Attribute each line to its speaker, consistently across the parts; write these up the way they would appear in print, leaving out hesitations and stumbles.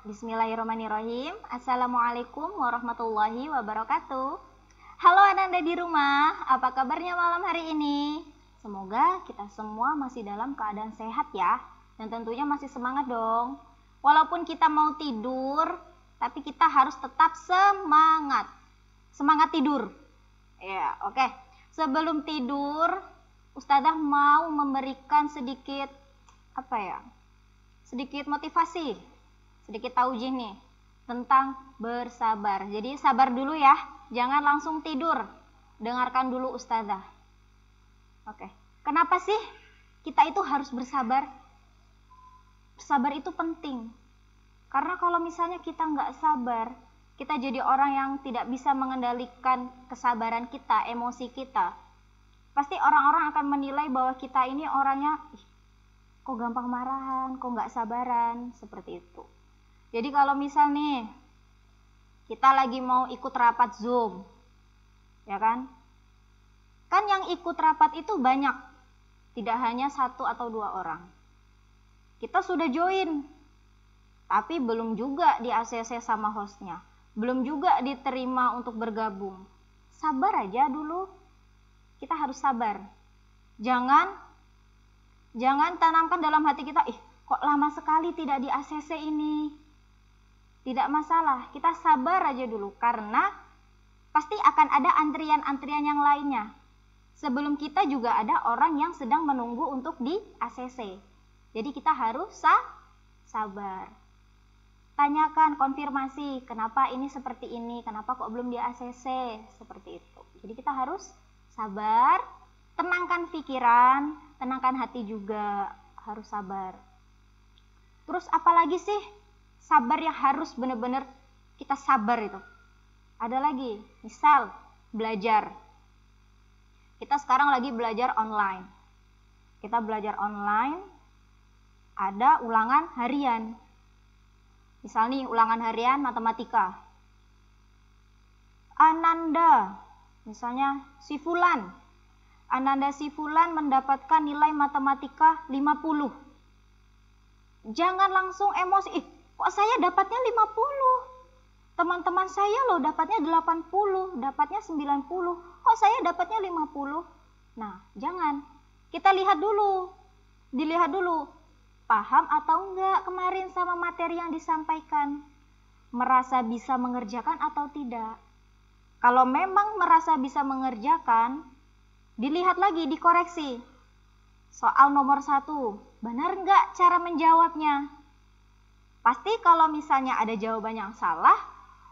Speaker 1: Bismillahirrahmanirrahim. Assalamualaikum warahmatullahi wabarakatuh. Halo Ananda di rumah, apa kabarnya malam hari ini? Semoga kita semua masih dalam keadaan sehat ya. Dan tentunya masih semangat dong. Walaupun kita mau tidur, tapi kita harus tetap semangat. Semangat tidur. Ya, oke. Sebelum tidur, Ustazah mau memberikan sedikit sedikit motivasi, sedikit taujih nih tentang bersabar. Jadi sabar dulu ya, jangan langsung tidur. Dengarkan dulu Ustazah. Oke. Kenapa sih kita itu harus bersabar? Bersabar itu penting. Karena kalau misalnya kita nggak sabar, kita jadi orang yang tidak bisa mengendalikan kesabaran kita, emosi kita. Pasti orang-orang akan menilai bahwa kita ini orangnya, kok gampang marahan, kok nggak sabaran, seperti itu. Jadi kalau misal nih, kita lagi mau ikut rapat Zoom, ya kan? Kan yang ikut rapat itu banyak, tidak hanya 1 atau 2 orang. Kita sudah join, tapi belum juga di ACC sama hostnya, belum juga diterima untuk bergabung. Sabar aja dulu, kita harus sabar. Jangan tanamkan dalam hati kita, kok lama sekali tidak di ACC ini. Tidak masalah, kita sabar aja dulu, karena pasti akan ada antrian-antrian yang lainnya. Sebelum kita juga ada orang yang sedang menunggu untuk di ACC. Jadi kita harus sabar. Tanyakan, konfirmasi, kenapa ini seperti ini, kenapa kok belum di ACC, seperti itu. Jadi kita harus sabar, tenangkan pikiran, tenangkan hati juga, harus sabar. Terus apalagi sih sabar yang harus benar-benar kita sabar itu? Ada lagi, misal belajar. Kita sekarang lagi belajar online. Kita belajar online, ada ulangan harian. Misal nih ulangan harian matematika. Ananda si Fulan mendapatkan nilai matematika 50. Jangan langsung emosi, kok saya dapatnya 50? Teman-teman saya loh dapatnya 80, dapatnya 90. Kok saya dapatnya 50? Nah, jangan. Kita dilihat dulu. Paham atau enggak kemarin sama materi yang disampaikan? Merasa bisa mengerjakan atau tidak? Kalau memang merasa bisa mengerjakan, dilihat lagi, dikoreksi. Soal nomor 1, benar enggak cara menjawabnya? Pasti kalau misalnya ada jawaban yang salah,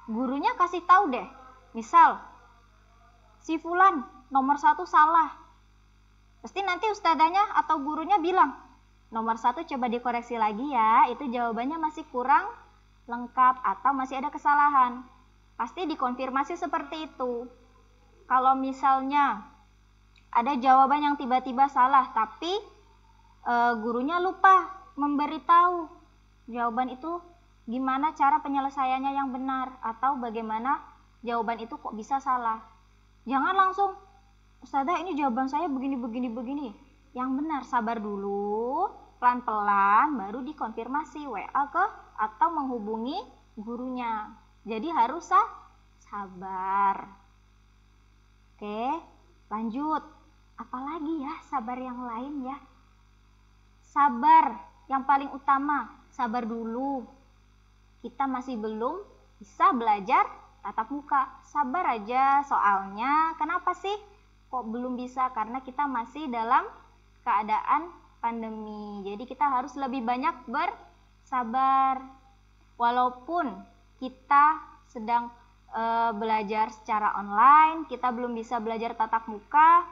Speaker 1: gurunya kasih tahu deh. Misal, si Fulan nomor 1 salah. Pasti nanti ustadzanya atau gurunya bilang, nomor 1 coba dikoreksi lagi ya, itu jawabannya masih kurang lengkap atau masih ada kesalahan. Pasti dikonfirmasi seperti itu. Kalau misalnya ada jawaban yang tiba-tiba salah, tapi gurunya lupa memberitahu jawaban itu gimana cara penyelesaiannya yang benar, atau bagaimana jawaban itu kok bisa salah. Jangan langsung, Ustazah ini jawaban saya begini. Yang benar, sabar dulu, pelan-pelan baru dikonfirmasi WA atau menghubungi gurunya. Jadi harus sabar. Oke, lanjut. Apalagi ya sabar yang lain ya? Sabar yang paling utama, sabar dulu. Kita masih belum bisa belajar tatap muka. Sabar aja, soalnya kenapa sih kok belum bisa? Karena kita masih dalam keadaan pandemi. Jadi kita harus lebih banyak bersabar. Walaupun kita sedang belajar secara online, kita belum bisa belajar tatap muka,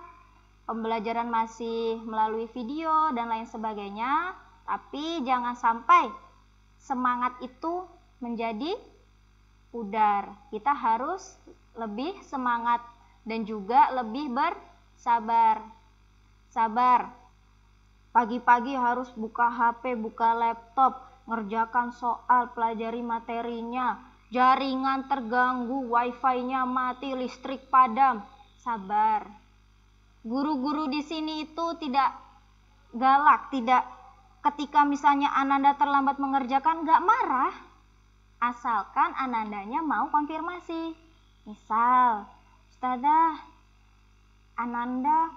Speaker 1: pembelajaran masih melalui video dan lain sebagainya, tapi jangan sampai semangat itu menjadi pudar. Kita harus lebih semangat dan juga lebih bersabar. Sabar. Pagi-pagi harus buka HP, buka laptop, ngerjakan soal, pelajari materinya, jaringan terganggu, wifi-nya mati, listrik padam. Sabar. Guru-guru di sini itu tidak galak, tidak ketika misalnya Ananda terlambat mengerjakan, nggak marah. asalkan anandanya mau konfirmasi. Misal, Ustazah, Ananda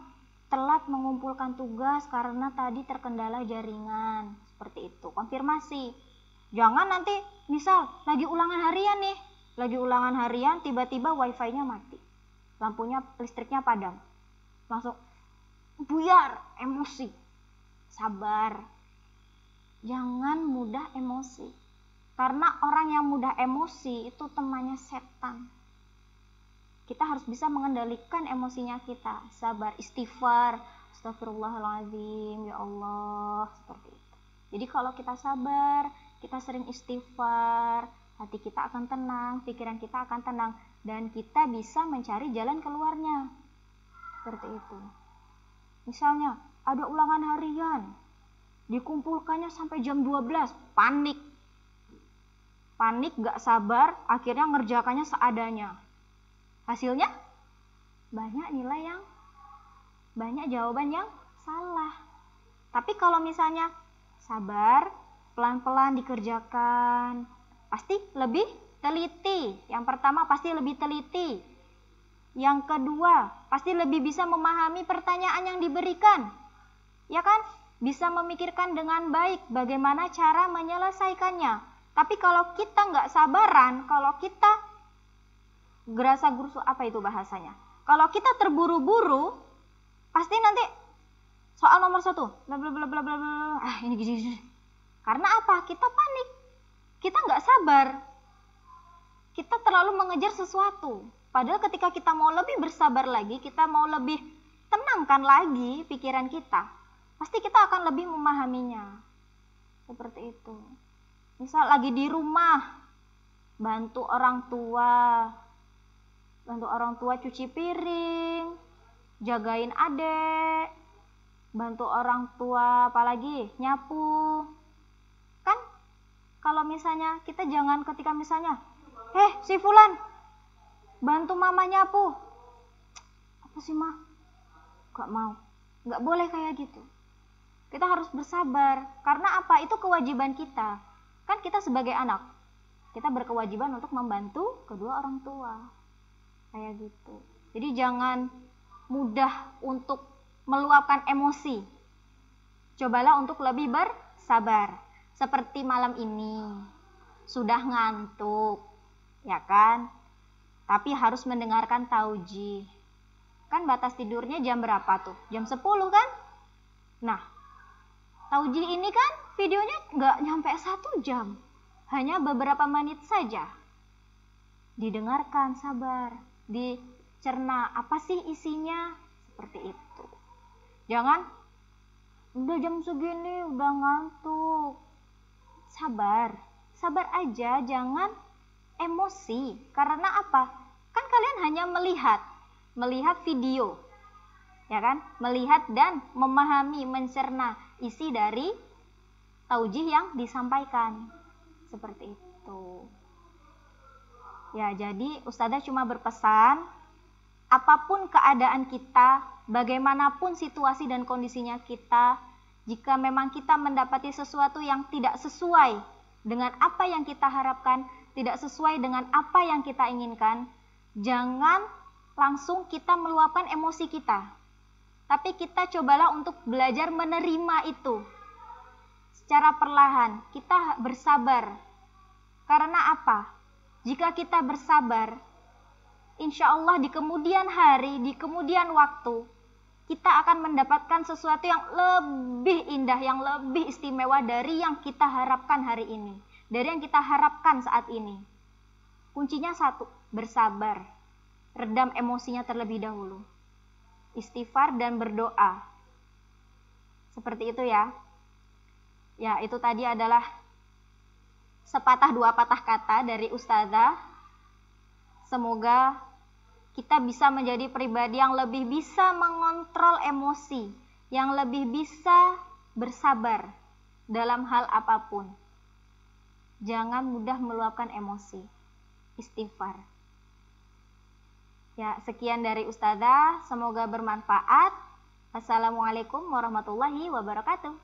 Speaker 1: telat mengumpulkan tugas karena tadi terkendala jaringan. Seperti itu, konfirmasi. Jangan nanti misal lagi ulangan harian nih, tiba-tiba wifi-nya mati, lampunya, listriknya padam, langsung buyar, emosi. Sabar, jangan mudah emosi, karena orang yang mudah emosi itu temannya setan. Kita harus bisa mengendalikan emosinya kita. Sabar, istighfar, astagfirullahaladzim, ya Allah, seperti itu. Jadi kalau kita sabar, kita sering istighfar, hati kita akan tenang, pikiran kita akan tenang, dan kita bisa mencari jalan keluarnya. Seperti itu. Misalnya ada ulangan harian, dikumpulkannya sampai jam 12, panik, gak sabar, akhirnya ngerjakannya seadanya. Hasilnya banyak jawaban yang salah. Tapi kalau misalnya sabar, pelan-pelan dikerjakan, pasti lebih teliti. Yang pertama pasti lebih teliti. Yang kedua, pasti lebih bisa memahami pertanyaan yang diberikan. Ya kan? Bisa memikirkan dengan baik bagaimana cara menyelesaikannya. Tapi kalau kita nggak sabaran, kalau kita gerasa-gerusu, apa itu bahasanya? Kalau kita terburu-buru, pasti nanti soal nomor 1, bla bla bla bla bla bla. Ini gini. Karena apa? Kita panik. Kita nggak sabar. Kita terlalu mengejar sesuatu. Padahal ketika kita mau lebih bersabar lagi, kita mau lebih tenangkan lagi pikiran kita, pasti kita akan lebih memahaminya. Seperti itu. Misal lagi di rumah, bantu orang tua cuci piring, jagain adek, bantu orang tua apalagi nyapu. Kan kalau misalnya kita jangan ketika misalnya, si Fulan, bantu mama nyapu. Apa sih mah? Gak mau. Gak boleh kayak gitu. Kita harus bersabar. Karena apa? Itu kewajiban kita. Kan kita sebagai anak, kita berkewajiban untuk membantu kedua orang tua. Kayak gitu. Jadi jangan mudah untuk meluapkan emosi. Cobalah untuk lebih bersabar. Seperti malam ini, sudah ngantuk, ya kan? Tapi harus mendengarkan taujih. Kan batas tidurnya jam berapa tuh? Jam 10 kan? Nah, taujih ini kan videonya nggak nyampe 1 jam. Hanya beberapa menit saja. Didengarkan, sabar. Dicerna, apa sih isinya? Seperti itu. Jangan, udah jam segini, udah ngantuk. Sabar aja, jangan emosi. Karena apa? Kan kalian hanya melihat video, ya kan? Melihat dan memahami, mencerna isi dari taujih yang disampaikan. Seperti itu. Ya, jadi Ustazah cuma berpesan, apapun keadaan kita, bagaimanapun situasi dan kondisinya kita, jika memang kita mendapati sesuatu yang tidak sesuai dengan apa yang kita harapkan, tidak sesuai dengan apa yang kita inginkan, jangan langsung kita meluapkan emosi kita. Tapi kita cobalah untuk belajar menerima itu. Secara perlahan, kita bersabar. Karena apa? Jika kita bersabar, insya Allah di kemudian hari, di kemudian waktu, kita akan mendapatkan sesuatu yang lebih indah, yang lebih istimewa dari yang kita harapkan hari ini, dari yang kita harapkan saat ini. Kuncinya satu, bersabar. Redam emosinya terlebih dahulu. Istighfar dan berdoa. Seperti itu ya. Ya, itu tadi adalah sepatah dua patah kata dari Ustazah. Semoga kita bisa menjadi pribadi yang lebih bisa mengontrol emosi, yang lebih bisa bersabar dalam hal apapun. Jangan mudah meluapkan emosi. Istighfar. Ya, sekian dari Ustazah. Semoga bermanfaat. Assalamualaikum warahmatullahi wabarakatuh.